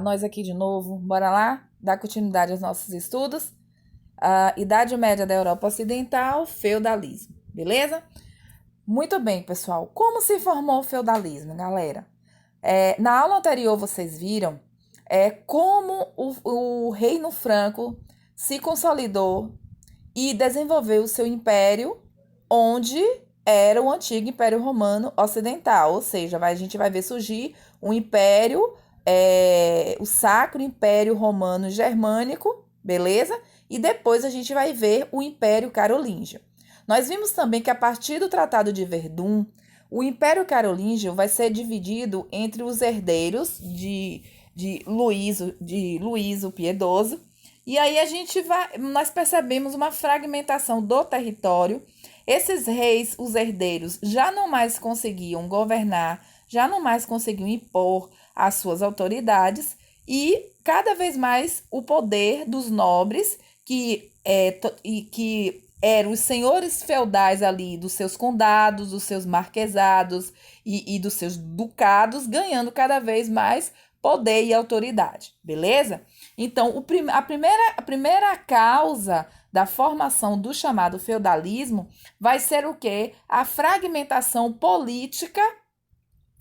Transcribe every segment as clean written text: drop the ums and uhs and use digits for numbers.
Nós aqui de novo, bora lá dar continuidade aos nossos estudos. A Idade Média da Europa Ocidental, feudalismo, beleza? Muito bem, pessoal. Como se formou o feudalismo, galera? Na aula anterior vocês viram como o Reino Franco se consolidou e desenvolveu o seu império, onde era o antigo Império Romano Ocidental, ou seja, a gente vai ver surgir um império, o Sacro Império Romano Germânico, beleza? E depois a gente vai ver o Império Carolíngio. Nós vimos também que a partir do Tratado de Verdun, o Império Carolíngio vai ser dividido entre os herdeiros de Luís o Piedoso. E aí nós percebemos uma fragmentação do território. Esses reis, os herdeiros, já não mais conseguiam governar, já não mais conseguiam impor as suas autoridades e cada vez mais o poder dos nobres, que eram os senhores feudais ali dos seus condados, dos seus marquesados e dos seus ducados, ganhando cada vez mais poder e autoridade, beleza? Então, a primeira causa da formação do chamado feudalismo vai ser o quê? A fragmentação política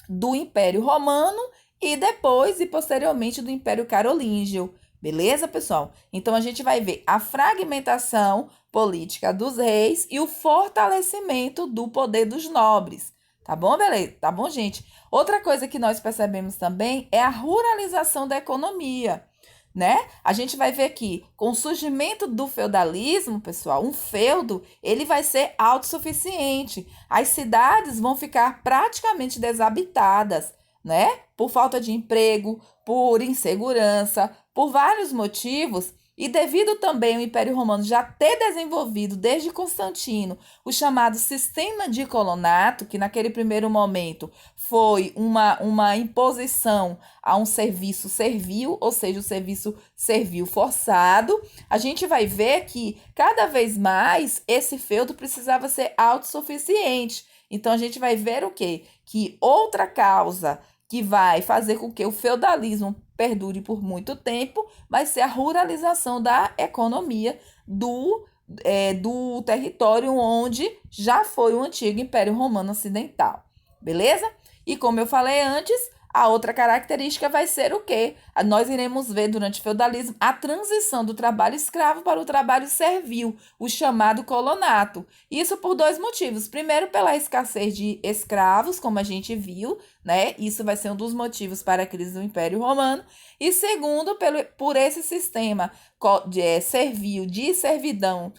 do Império Romano e depois e posteriormente do Império Carolíngio. Beleza, pessoal? Então, a gente vai ver a fragmentação política dos reis e o fortalecimento do poder dos nobres. Tá bom, beleza? Tá bom, gente? Outra coisa que nós percebemos também é a ruralização da economia, né? A gente vai ver aqui, com o surgimento do feudalismo, pessoal, um feudo, ele vai ser autossuficiente. As cidades vão ficar praticamente desabitadas, né? Por falta de emprego, por insegurança, por vários motivos. E devido também ao Império Romano já ter desenvolvido desde Constantino o chamado sistema de colonato, que naquele primeiro momento foi uma imposição a um serviço servil, ou seja, o serviço servil forçado, a gente vai ver que cada vez mais esse feudo precisava ser autossuficiente. Então a gente vai ver o quê? Que outra causa que vai fazer com que o feudalismo perdure por muito tempo vai ser a ruralização da economia do território onde já foi o antigo Império Romano Ocidental, beleza? E como eu falei antes, a outra característica vai ser o quê? Nós iremos ver durante o feudalismo a transição do trabalho escravo para o trabalho servil, o chamado colonato. Isso por dois motivos. Primeiro, pela escassez de escravos, como a gente viu, né? Isso vai ser um dos motivos para a crise do Império Romano. E segundo, por esse sistema servil de servidão,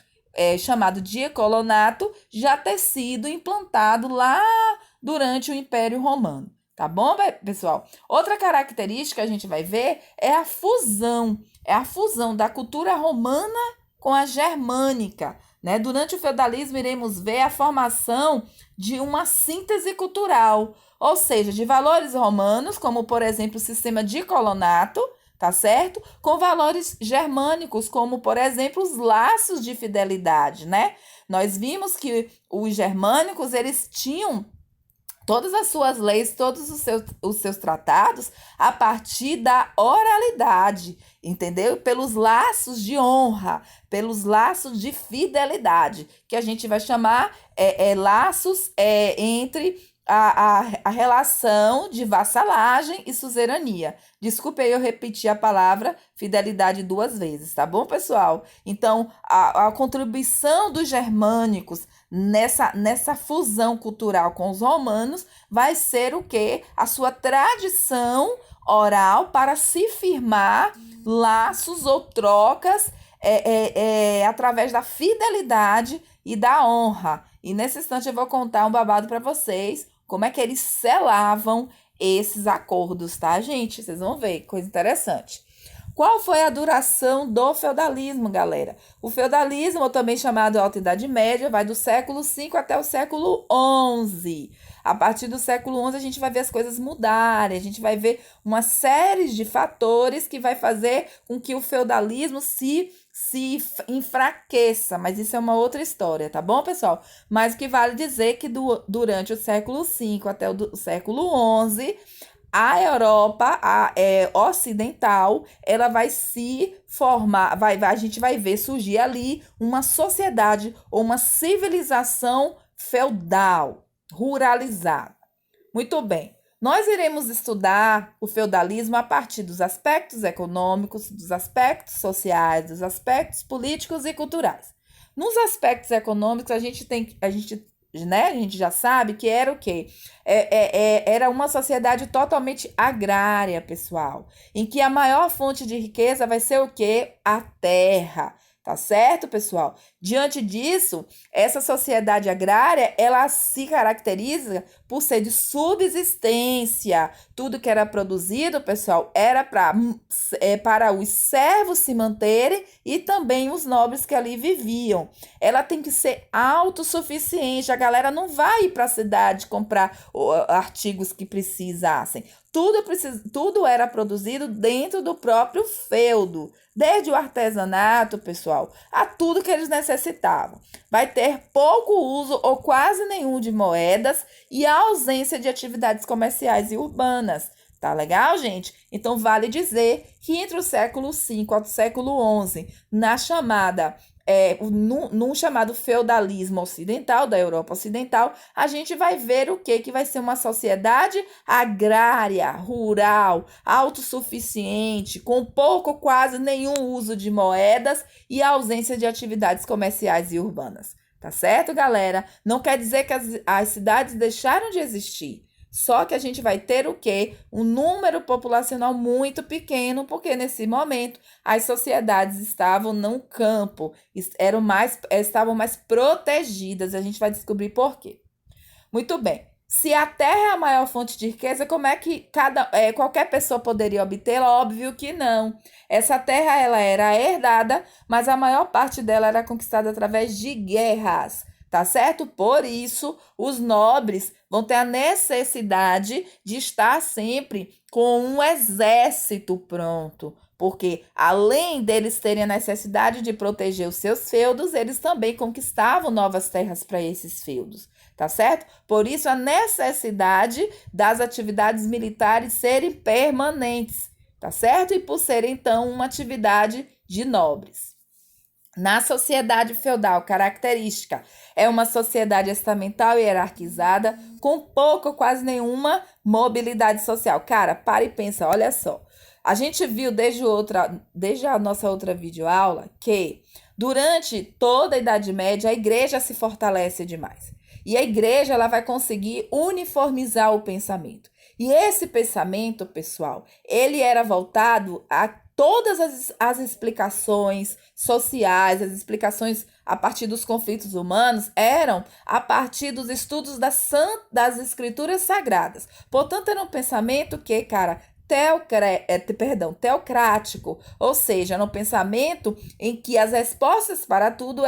chamado diacolonato, já ter sido implantado lá durante o Império Romano. Tá bom, pessoal? Outra característica que a gente vai ver é a fusão. É a fusão da cultura romana com a germânica, né? Durante o feudalismo, iremos ver a formação de uma síntese cultural, ou seja, de valores romanos, como, por exemplo, o sistema de colonato, tá certo? Com valores germânicos, como, por exemplo, os laços de fidelidade, né? Nós vimos que os germânicos, eles tinham todas as suas leis, todos os seus tratados a partir da oralidade, entendeu? Pelos laços de honra, pelos laços de fidelidade, que a gente vai chamar laços entre a relação de vassalagem e suzerania. Desculpe aí eu repetir a palavra fidelidade duas vezes, tá bom, pessoal? Então, a contribuição dos germânicos nessa fusão cultural com os romanos vai ser o quê? A sua tradição oral para se firmar laços ou trocas através da fidelidade e da honra. E nesse instante eu vou contar um babado para vocês, como é que eles selavam esses acordos, tá, gente? Vocês vão ver, coisa interessante. Qual foi a duração do feudalismo, galera? O feudalismo, ou também chamado Alta Idade Média, vai do século V até o século XI. A partir do século XI, a gente vai ver as coisas mudarem, a gente vai ver uma série de fatores que vai fazer com que o feudalismo se enfraqueça, mas isso é uma outra história, tá bom, pessoal? Mas o que vale dizer que durante o século V até o século XI, a Europa ocidental, ela vai se formar, a gente vai ver surgir ali uma sociedade ou uma civilização feudal, ruralizada. Muito bem. Nós iremos estudar o feudalismo a partir dos aspectos econômicos, dos aspectos sociais, dos aspectos políticos e culturais. Nos aspectos econômicos, a gente já sabe que era o quê? Era uma sociedade totalmente agrária, pessoal, em que a maior fonte de riqueza vai ser o quê? A terra. Tá certo, pessoal? Diante disso, essa sociedade agrária, ela se caracteriza por ser de subsistência. Tudo que era produzido, pessoal, era para os servos se manterem e também os nobres que ali viviam. Ela tem que ser autossuficiente. A galera não vai ir para a cidade comprar artigos que precisassem. Tudo era produzido dentro do próprio feudo, desde o artesanato, pessoal, a tudo que eles necessitavam. Vai ter pouco uso ou quase nenhum de moedas e a ausência de atividades comerciais e urbanas. Tá legal, gente? Então, vale dizer que entre o século V ao século XI, num chamado feudalismo ocidental, da Europa Ocidental, a gente vai ver o quê? Que vai ser uma sociedade agrária, rural, autossuficiente, com pouco, quase nenhum uso de moedas e ausência de atividades comerciais e urbanas. Tá certo, galera? Não quer dizer que as cidades deixaram de existir. Só que a gente vai ter o quê? Um número populacional muito pequeno, porque nesse momento as sociedades estavam no campo, estavam mais protegidas. A gente vai descobrir por quê. Muito bem. Se a terra é a maior fonte de riqueza, como é que qualquer pessoa poderia obtê-la? Óbvio que não. Essa terra ela era herdada, mas a maior parte dela era conquistada através de guerras. Tá certo? Por isso, os nobres vão ter a necessidade de estar sempre com um exército pronto, porque além deles terem a necessidade de proteger os seus feudos, eles também conquistavam novas terras para esses feudos, tá certo? Por isso, a necessidade das atividades militares serem permanentes, tá certo? E por ser, então, uma atividade de nobres. Na sociedade feudal, característica é uma sociedade estamental e hierarquizada, com pouco ou quase nenhuma mobilidade social. Cara, para e pensa, olha só. A gente viu desde a nossa outra videoaula que durante toda a Idade Média a igreja se fortalece demais. E a igreja ela vai conseguir uniformizar o pensamento. E esse pensamento, pessoal, ele era voltado a todas as explicações sociais, as explicações a partir dos conflitos humanos, eram a partir dos estudos das escrituras sagradas. Portanto, era um pensamento que, cara, teocrático, ou seja, era um pensamento em que as respostas para tudo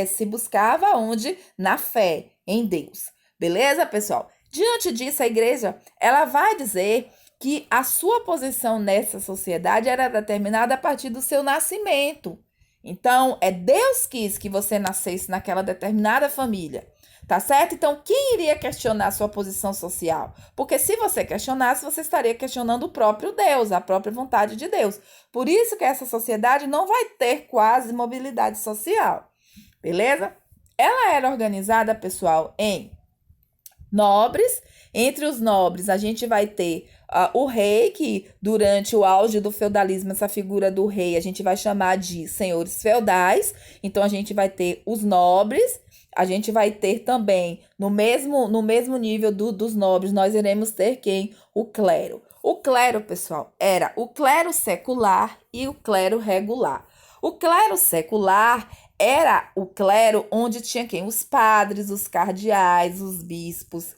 se buscava onde? Na fé, em Deus. Beleza, pessoal? Diante disso, a igreja ela vai dizer que a sua posição nessa sociedade era determinada a partir do seu nascimento. Então, Deus quis que você nascesse naquela determinada família, tá certo? Então, quem iria questionar a sua posição social? Porque se você questionasse, você estaria questionando o próprio Deus, a própria vontade de Deus. Por isso que essa sociedade não vai ter quase mobilidade social, beleza? Ela era organizada, pessoal, em nobres. Entre os nobres, a gente vai ter o rei, que durante o auge do feudalismo, essa figura do rei, a gente vai chamar de senhores feudais. Então, a gente vai ter os nobres, a gente vai ter também, no mesmo nível dos nobres, nós iremos ter quem? O clero. O clero, pessoal, era o clero secular e o clero regular. O clero secular era o clero onde tinha quem? Os padres, os cardeais, os bispos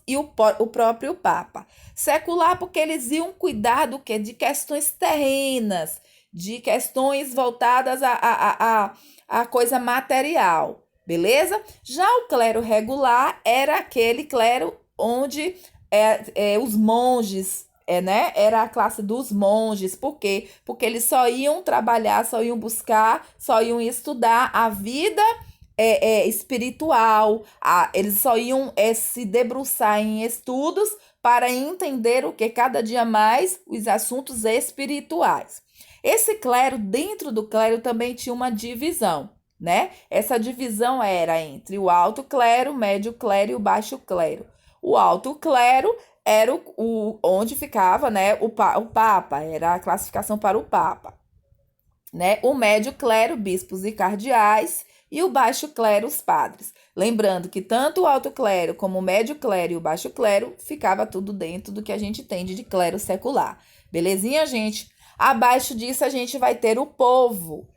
e o próprio papa. Secular porque eles iam cuidar do quê? De questões terrenas, de questões voltadas a coisa material, beleza? Já o clero regular era aquele clero onde os monges, né? Era a classe dos monges. Por quê? Porque eles só iam trabalhar, só iam buscar, só iam estudar a vida espiritual. Eles só iam se debruçar em estudos para entender o que cada dia mais os assuntos espirituais. Esse clero, dentro do clero, também tinha uma divisão, né? Essa divisão era entre o alto clero, o médio clero e o baixo clero. O alto clero era onde ficava, né, o Papa, era a classificação para o Papa, né? O médio clero, bispos e cardeais, e o baixo clero, os padres. Lembrando que tanto o alto clero como o médio clero e o baixo clero ficava tudo dentro do que a gente entende de clero secular. Belezinha, gente? Abaixo disso a gente vai ter o povo,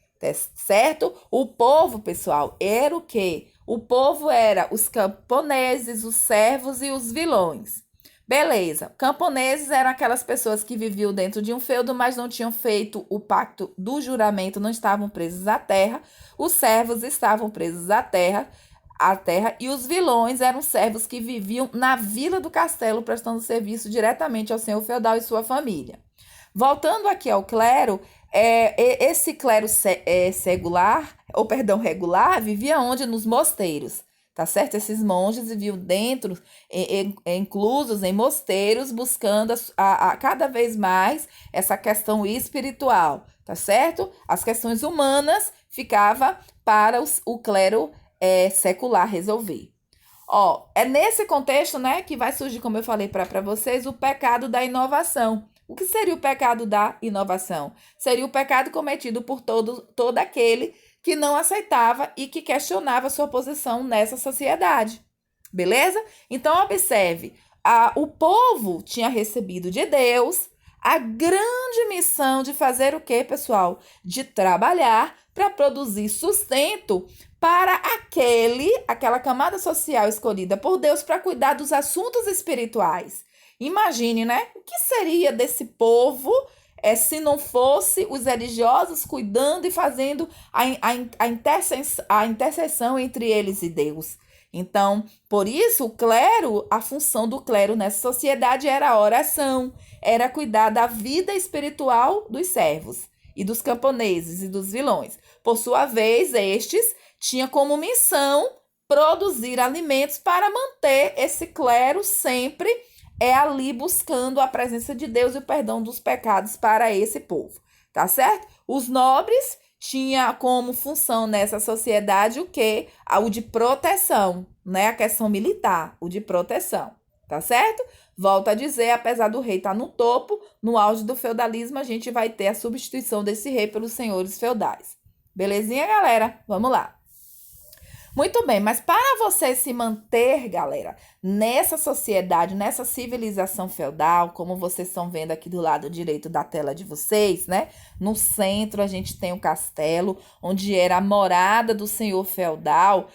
certo? O povo, pessoal, era o quê? O povo era os camponeses, os servos e os vilões. Beleza. Camponeses eram aquelas pessoas que viviam dentro de um feudo, mas não tinham feito o pacto do juramento, não estavam presos à terra. Os servos estavam presos à terra, e os vilões eram servos que viviam na vila do castelo, prestando serviço diretamente ao senhor feudal e sua família. Voltando aqui ao clero, esse clero regular, vivia onde? Nos mosteiros. Tá certo? Esses monges viviam dentro, inclusos em mosteiros, buscando cada vez mais essa questão espiritual, tá certo? As questões humanas ficava para o clero secular resolver. Ó, é nesse contexto, né, que vai surgir, como eu falei para vocês, o pecado da inovação. O que seria o pecado da inovação? Seria o pecado cometido por todo aquele que não aceitava e que questionava sua posição nessa sociedade. Beleza? Então, observe, o povo tinha recebido de Deus a grande missão de fazer o quê, pessoal? De trabalhar para produzir sustento para aquela camada social escolhida por Deus para cuidar dos assuntos espirituais. Imagine, né? O que seria desse povo se não fosse os religiosos cuidando e fazendo a intercessão entre eles e Deus? Então, por isso, o clero, a função do clero nessa sociedade era a oração, era cuidar da vida espiritual dos servos e dos camponeses e dos vilões. Por sua vez, estes tinham como missão produzir alimentos para manter esse clero sempre ali buscando a presença de Deus e o perdão dos pecados para esse povo, tá certo? Os nobres tinham como função nessa sociedade o quê? O de proteção, né? A questão militar, o de proteção, tá certo? Volto a dizer, apesar do rei estar no topo, no auge do feudalismo, a gente vai ter a substituição desse rei pelos senhores feudais. Belezinha, galera? Vamos lá. Muito bem, mas para você se manter, galera, nessa sociedade, nessa civilização feudal, como vocês estão vendo aqui do lado direito da tela de vocês, né? No centro a gente tem o castelo, onde era a morada do senhor feudal,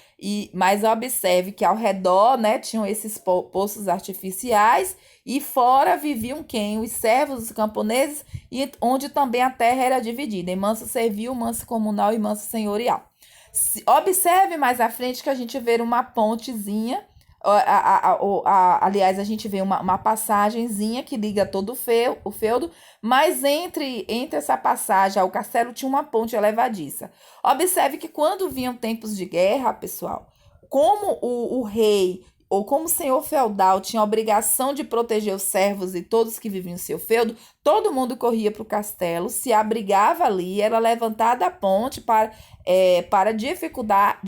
mas observe que ao redor, né, tinham esses poços artificiais e fora viviam quem? Os servos, os camponeses, e onde também a terra era dividida em manso servil, manso comunal e manso senhorial. Observe mais à frente que a gente vê uma pontezinha, aliás, a gente vê uma passagenzinha que liga todo o feudo, mas entre essa passagem ao castelo tinha uma ponte elevadiça. Observe que quando vinham tempos de guerra, pessoal, como o rei ou como o senhor feudal tinha a obrigação de proteger os servos e todos que viviam em seu feudo, todo mundo corria para o castelo, se abrigava ali, era levantada a ponte para dificultar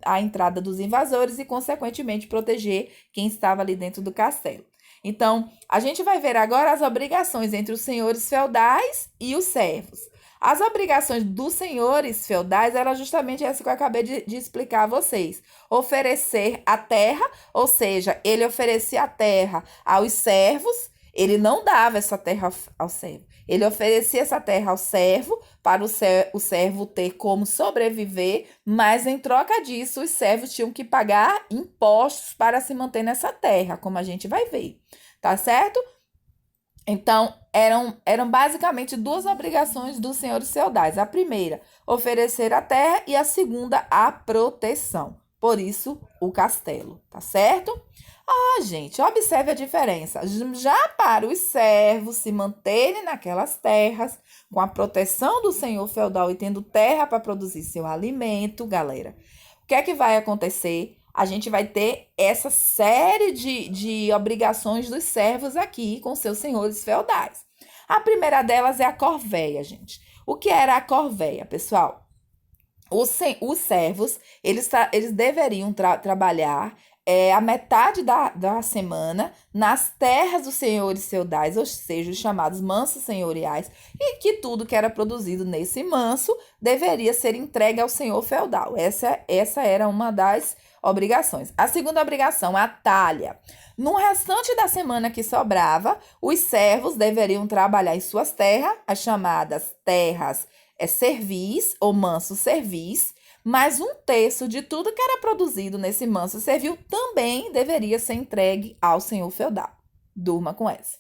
a entrada dos invasores e, consequentemente, proteger quem estava ali dentro do castelo. Então, a gente vai ver agora as obrigações entre os senhores feudais e os servos. As obrigações dos senhores feudais era justamente essa que eu acabei de explicar a vocês. Oferecer a terra, ou seja, ele oferecia a terra aos servos, ele não dava essa terra ao servo. Ele oferecia essa terra ao servo, para o servo ter como sobreviver, mas em troca disso, os servos tinham que pagar impostos para se manter nessa terra, como a gente vai ver, tá certo? Então, eram basicamente duas obrigações dos senhores feudais. A primeira, oferecer a terra, e a segunda, a proteção. Por isso, o castelo, tá certo? Gente, observe a diferença. Já para os servos se manterem naquelas terras, com a proteção do senhor feudal e tendo terra para produzir seu alimento, galera, o que é que vai acontecer? a gente vai ter essa série de obrigações dos servos aqui com seus senhores feudais. A primeira delas é a corvéia, gente. O que era a corvéia, pessoal? Os servos, eles deveriam trabalhar a metade da semana nas terras dos senhores feudais, ou seja, os chamados mansos senhoriais, e que tudo que era produzido nesse manso deveria ser entregue ao senhor feudal. Essa era uma das obrigações. A segunda obrigação, a talha. No restante da semana que sobrava, os servos deveriam trabalhar em suas terras, as chamadas terras servis ou manso servis, mas um terço de tudo que era produzido nesse manso servil também deveria ser entregue ao senhor feudal. Durma com essa.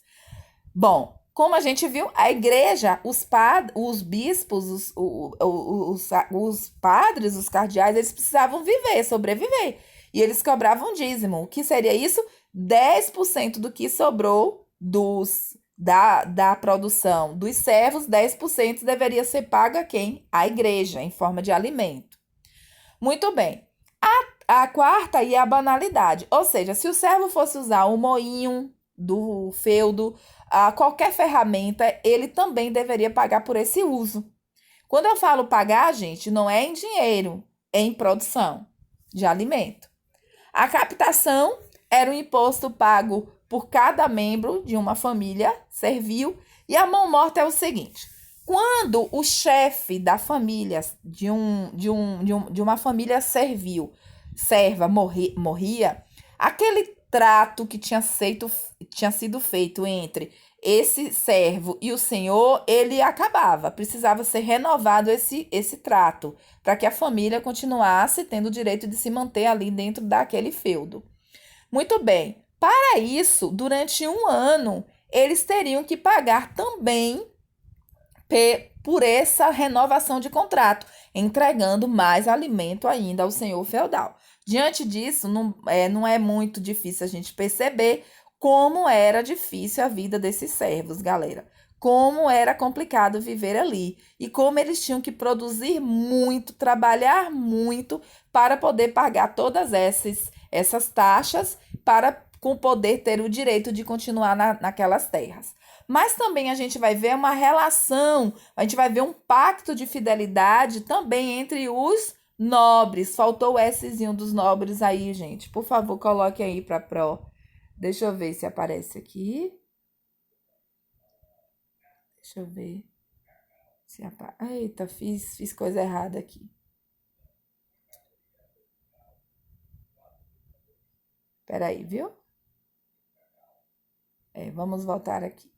Bom, como a gente viu, a igreja, os bispos, os padres, os cardeais, eles precisavam viver, sobreviver. E eles cobravam dízimo. O que seria isso? 10% do que sobrou da produção dos servos, 10% deveria ser pago a quem? A igreja, em forma de alimento. Muito bem. A quarta aí é a banalidade. Ou seja, se o servo fosse usar o moinho do feudo, qualquer ferramenta, ele também deveria pagar por esse uso. Quando eu falo pagar, gente, não é em dinheiro, é em produção de alimento. A captação era um imposto pago por cada membro de uma família servil. E a mão morta é o seguinte: quando o chefe da família, de uma família servil, serva, morria, aquele trato que tinha sido feito entre esse servo e o senhor, ele acabava. Precisava ser renovado esse trato, para que a família continuasse tendo o direito de se manter ali dentro daquele feudo. Muito bem. Para isso, durante um ano, eles teriam que pagar também por essa renovação de contrato, entregando mais alimento ainda ao senhor feudal. Diante disso, não é muito difícil a gente perceber como era difícil a vida desses servos, galera. Como era complicado viver ali e como eles tinham que produzir muito, trabalhar muito para poder pagar todas essas taxas para poder ter o direito de continuar naquelas terras. Mas também a gente vai ver uma relação, a gente vai ver um pacto de fidelidade também entre os nobres. Faltou o Szinho dos nobres aí, gente. Por favor, coloque aí para Pro. Deixa eu ver se aparece aqui. Deixa eu ver. Eita, fiz coisa errada aqui. Peraí, viu? Vamos voltar aqui.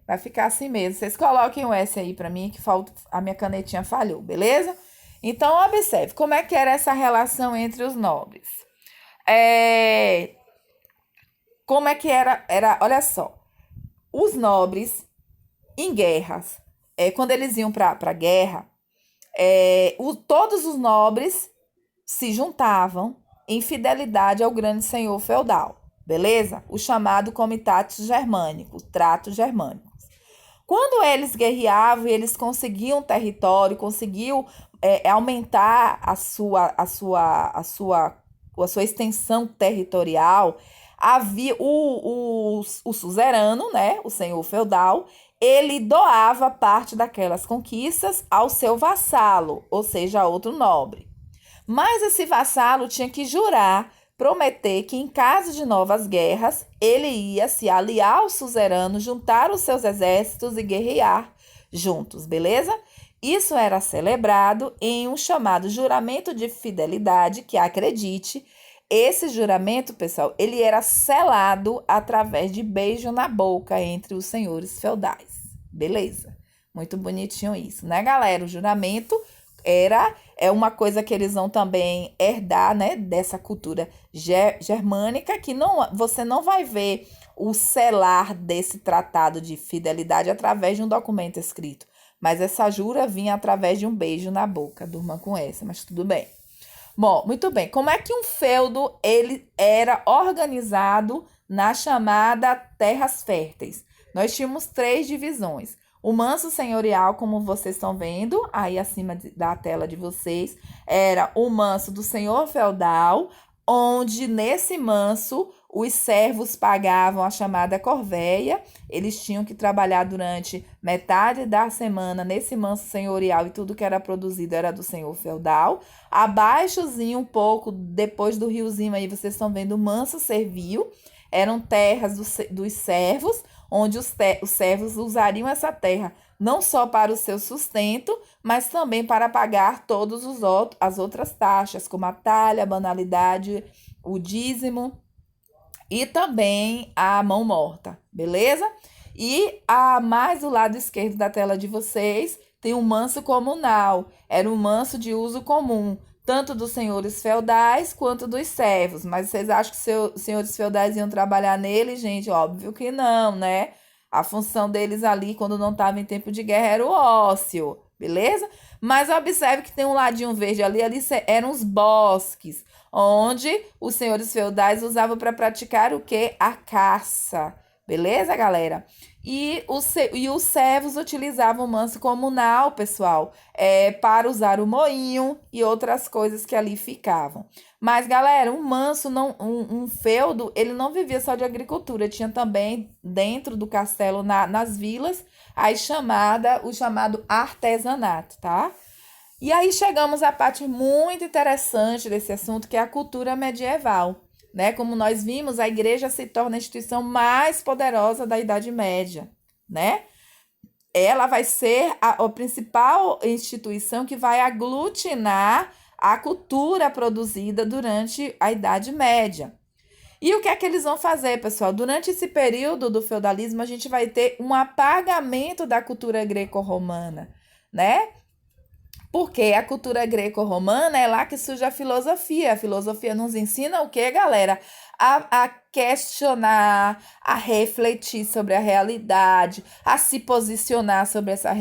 Vai ficar assim mesmo. Vocês coloquem o S aí para mim, que a minha canetinha falhou, beleza? Então, observe como é que era essa relação entre os nobres. Como é que era? Olha só. Os nobres, em guerras, quando eles iam para a guerra, todos os nobres se juntavam em fidelidade ao grande senhor feudal, beleza? O chamado Comitatus Germanicus, tratos germânicos. Quando eles guerreavam e eles conseguiam território, conseguiam aumentar a sua extensão territorial, havia o suzerano, né, o senhor feudal, ele doava parte daquelas conquistas ao seu vassalo, ou seja, a outro nobre. Mas esse vassalo tinha que jurar, prometer que em caso de novas guerras, ele ia se aliar ao suzerano, juntar os seus exércitos e guerrear juntos, beleza? Isso era celebrado em um chamado juramento de fidelidade, que acredite, esse juramento, pessoal, ele era selado através de beijo na boca entre os senhores feudais, beleza? Muito bonitinho isso, né, galera? O juramento é uma coisa que eles vão também herdar, né, dessa cultura germânica, que você não vai ver o selar desse tratado de fidelidade através de um documento escrito, mas essa jura vinha através de um beijo na boca. Durma com essa, mas tudo bem. Bom, muito bem. Como é que um feudo ele era organizado na chamada terras férteis? Nós tínhamos 3 divisões. O manso senhorial, como vocês estão vendo aí acima da tela de vocês, era o manso do senhor feudal, onde nesse manso os servos pagavam a chamada corvéia. Eles tinham que trabalhar durante metade da semana nesse manso senhorial e tudo que era produzido era do senhor feudal. Abaixozinho, um pouco depois do riozinho aí, vocês estão vendo o manso servil. Eram terras dos servos, onde os servos usariam essa terra não só para o seu sustento, mas também para pagar todas as outras taxas, como a talha, a banalidade, o dízimo e também a mão morta, beleza? E mais do lado esquerdo da tela de vocês tem um manso comunal, era um manso de uso comum, tanto dos senhores feudais quanto dos servos. Mas vocês acham que os senhores feudais iam trabalhar nele, gente? Óbvio que não, né? A função deles ali, quando não estava em tempo de guerra, era o ócio, beleza? Mas observe que tem um ladinho verde ali eram os bosques, onde os senhores feudais usavam para praticar o quê? A caça, beleza, galera? E os servos utilizavam o manso comunal, pessoal, para usar o moinho e outras coisas que ali ficavam. Mas, galera, um manso, um feudo, ele não vivia só de agricultura, tinha também dentro do castelo, nas vilas, o chamado artesanato, tá? E aí chegamos à parte muito interessante desse assunto, que é a cultura medieval, né? Como nós vimos, a igreja se torna a instituição mais poderosa da Idade Média, né? Ela vai ser a principal instituição que vai aglutinar a cultura produzida durante a Idade Média. E o que é que eles vão fazer, pessoal? Durante esse período do feudalismo, a gente vai ter um apagamento da cultura greco-romana, né? Porque a cultura greco-romana é lá que surge a filosofia. A filosofia nos ensina o quê, galera? A questionar, a refletir sobre a realidade, a se posicionar sobre essa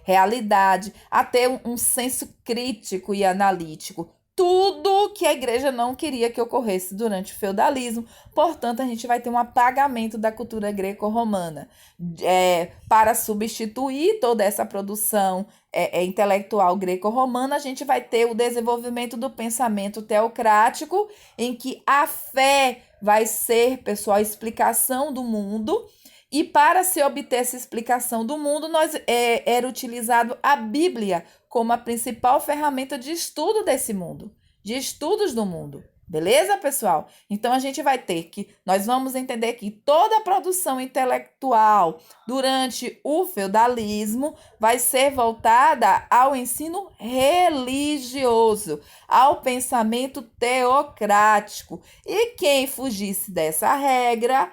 realidade, a ter um senso crítico e analítico. Tudo que a igreja não queria que ocorresse durante o feudalismo. Portanto, a gente vai ter um apagamento da cultura greco-romana para substituir toda essa produção intelectual greco-romana. A gente vai ter o desenvolvimento do pensamento teocrático, em que a fé vai ser, pessoal, a explicação do mundo. E para se obter essa explicação do mundo, era utilizado a Bíblia como a principal ferramenta de estudo desse mundo, de estudos do mundo. Beleza, pessoal? Então, nós vamos entender que toda a produção intelectual durante o feudalismo vai ser voltada ao ensino religioso, ao pensamento teocrático. E quem fugisse dessa regra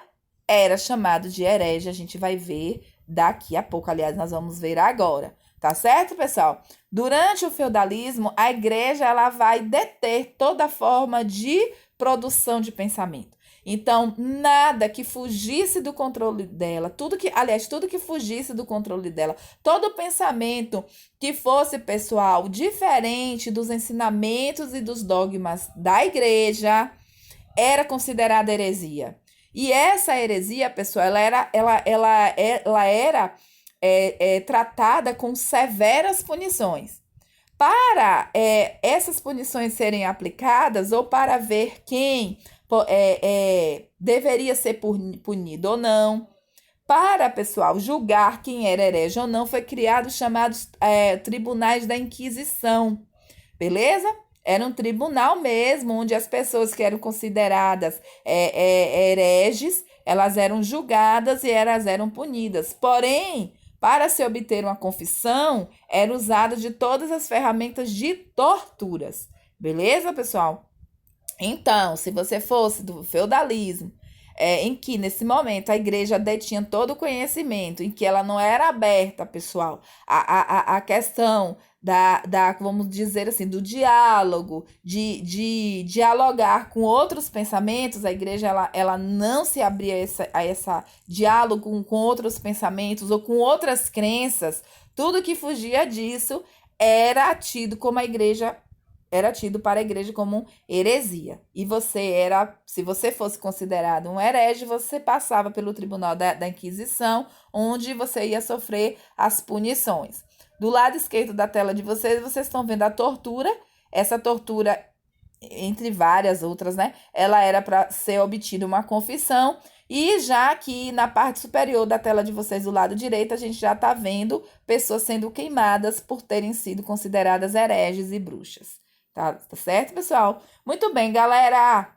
era chamado de herege. A gente vai ver daqui a pouco, aliás, nós vamos ver agora. Tá certo, pessoal? Durante o feudalismo, a igreja ela vai deter toda forma de produção de pensamento. Então, nada que fugisse do controle dela, tudo que fugisse do controle dela, todo pensamento que fosse, pessoal, diferente dos ensinamentos e dos dogmas da igreja, era considerada heresia. E essa heresia, pessoal, ela era tratada com severas punições. Para essas punições serem aplicadas, ou para ver quem deveria ser punido ou não, para, pessoal, julgar quem era herege ou não, foi criado os chamados tribunais da Inquisição, beleza? Era um tribunal mesmo, onde as pessoas que eram consideradas hereges, elas eram julgadas e elas eram punidas. Porém, para se obter uma confissão, era usado de todas as ferramentas de torturas. Beleza, pessoal? Então, se você fosse do feudalismo, em que, nesse momento, a igreja detinha todo o conhecimento, em que ela não era aberta, pessoal, a questão vamos dizer assim, do diálogo, de dialogar com outros pensamentos, a igreja ela não se abria a essa diálogo com outros pensamentos ou com outras crenças. Tudo que fugia disso era tido como a igreja era tido para a igreja como heresia. E se você fosse considerado um herege, você passava pelo tribunal da Inquisição, onde você ia sofrer as punições. Do lado esquerdo da tela de vocês estão vendo a tortura. Essa tortura, entre várias outras, né? Ela era para ser obtida uma confissão. E já aqui na parte superior da tela de vocês, do lado direito, a gente já está vendo pessoas sendo queimadas por terem sido consideradas hereges e bruxas. Tá certo, pessoal? Muito bem, galera.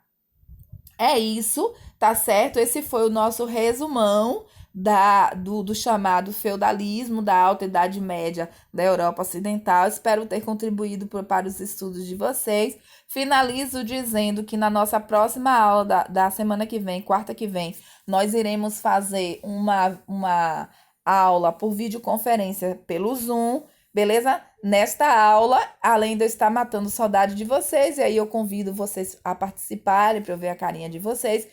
É isso, tá certo? Esse foi o nosso resumão do chamado feudalismo da Alta Idade Média da Europa Ocidental. Espero ter contribuído para os estudos de vocês. Finalizo dizendo que na nossa próxima aula da semana que vem, quarta que vem, nós iremos fazer uma aula por videoconferência pelo Zoom. Beleza? Nesta aula, além de eu estar matando saudade de vocês, e aí eu convido vocês a participarem para eu ver a carinha de vocês.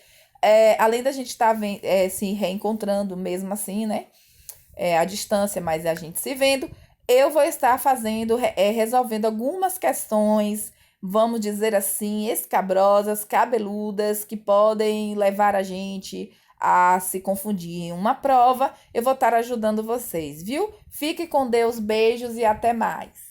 Além da gente estar se reencontrando mesmo assim, né? À distância, mas a gente se vendo, eu vou estar resolvendo algumas questões, vamos dizer assim, escabrosas, cabeludas, que podem levar a gente a se confundir em uma prova. Eu vou estar ajudando vocês, viu? Fique com Deus, beijos e até mais.